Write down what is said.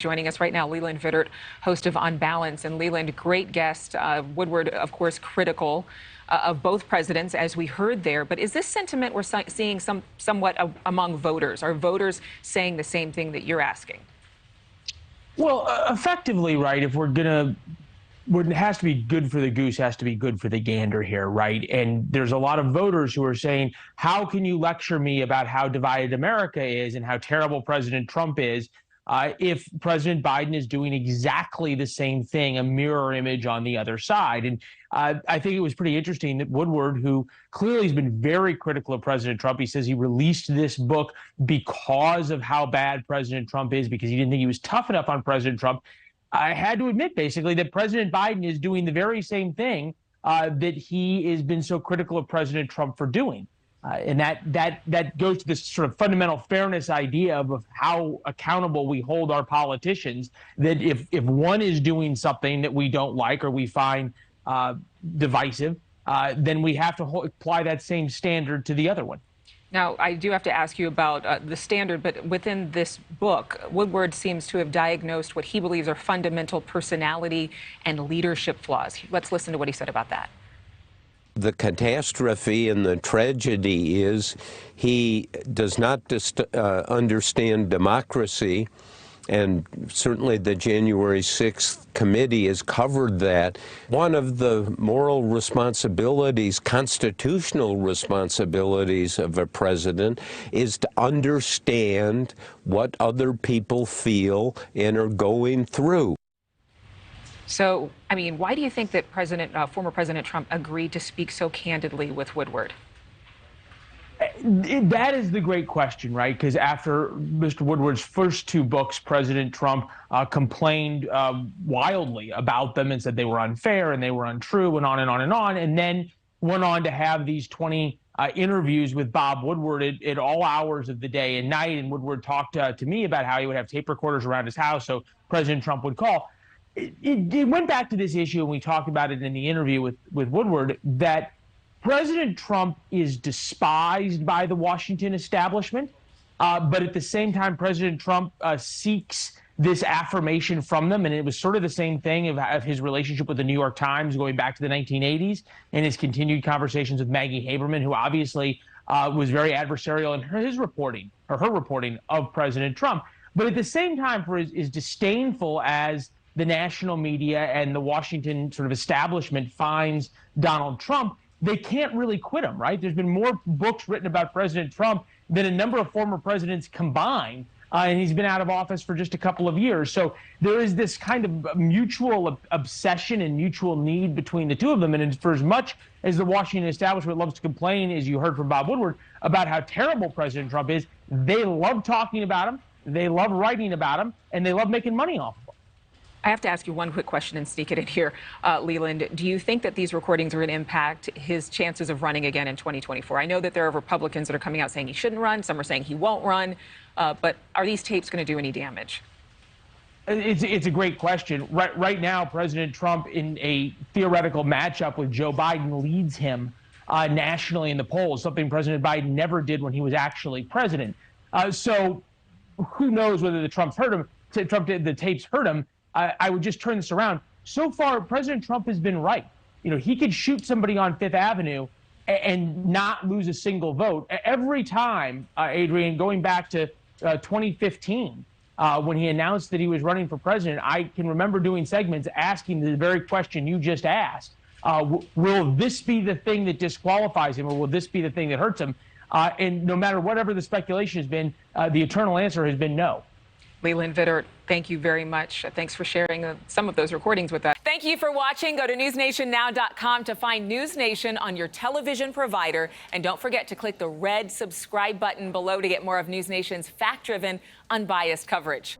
Joining us right now, Leland Vittert, host of Unbalanced. And Leland, great guest. Woodward, of course, critical of both presidents, as we heard there. But is this sentiment we're seeing somewhat among voters? Are voters saying the same thing that you're asking? Well, effectively, right, if we're going to, what has to be good for the goose has to be good for the gander here, right? And there's a lot of voters who are saying, how can you lecture me about how divided America is and how terrible President Trump is if President Biden is doing exactly the same thing, a mirror image on the other side? And I think it was pretty interesting that Woodward, who clearly has been very critical of President Trump, he says he released this book because of how bad President Trump is, because he didn't think he was tough enough on President Trump. I had to admit, basically, that President Biden is doing the very same thing that he has been so critical of President Trump for doing. And that goes to this sort of fundamental fairness idea of how accountable we hold our politicians, that if one is doing something that we don't like or we find divisive, then we have to apply that same standard to the other one. Now, I do have to ask you about the standard, but within this book, Woodward seems to have diagnosed what he believes are fundamental personality and leadership flaws. Let's listen to what he said about that. The catastrophe and the tragedy is he does not understand democracy, and certainly the January 6th committee has covered that. One of the moral responsibilities, constitutional responsibilities of a president is to understand what other people feel and are going through. So, I mean, why do you think that former President Trump agreed to speak so candidly with Woodward? That is the great question, right? Because after Mr. Woodward's first two books, President Trump complained wildly about them and said they were unfair and they were untrue and on and on and on, and then went on to have these 20 interviews with Bob Woodward at all hours of the day and night. And Woodward talked to me about how he would have tape recorders around his house so President Trump would call. It went back to this issue, and we talked about it in the interview with Woodward, that President Trump is despised by the Washington establishment, but at the same time, President Trump seeks this affirmation from them, and it was sort of the same thing of his relationship with the New York Times going back to the 1980s, and his continued conversations with Maggie Haberman, who obviously was very adversarial in her reporting of President Trump. But at the same time, for as disdainful as the national media and the Washington sort of establishment finds Donald Trump, they can't really quit him, right? There's been more books written about President Trump than a number of former presidents combined, and he's been out of office for just a couple of years. So there is this kind of mutual obsession and mutual need between the two of them. And for as much as the Washington establishment loves to complain, as you heard from Bob Woodward, about how terrible President Trump is, they love talking about him, they love writing about him, and they love making money off of him. I have to ask you one quick question and sneak it in here, Leland. Do you think that these recordings are going to impact his chances of running again in 2024? I know that there are Republicans that are coming out saying he shouldn't run. Some are saying he won't run. But are these tapes going to do any damage? It's a great question. Right now, President Trump, in a theoretical matchup with Joe Biden, leads him nationally in the polls, something President Biden never did when he was actually president. So who knows whether the tapes hurt him. I would just turn this around. So far, President Trump has been right. You know, he could shoot somebody on Fifth Avenue and not lose a single vote. Every time, Adrienne, going back to 2015, when he announced that he was running for president, I can remember doing segments asking the very question you just asked. Will this be the thing that disqualifies him, or will this be the thing that hurts him? And no matter whatever the speculation has been, the eternal answer has been no. Leland Vittert, thank you very much. Thanks for sharing some of those recordings with us. Thank you for watching. Go to newsnationnow.com to find NewsNation on your television provider. And don't forget to click the red subscribe button below to get more of NewsNation's fact-driven, unbiased coverage.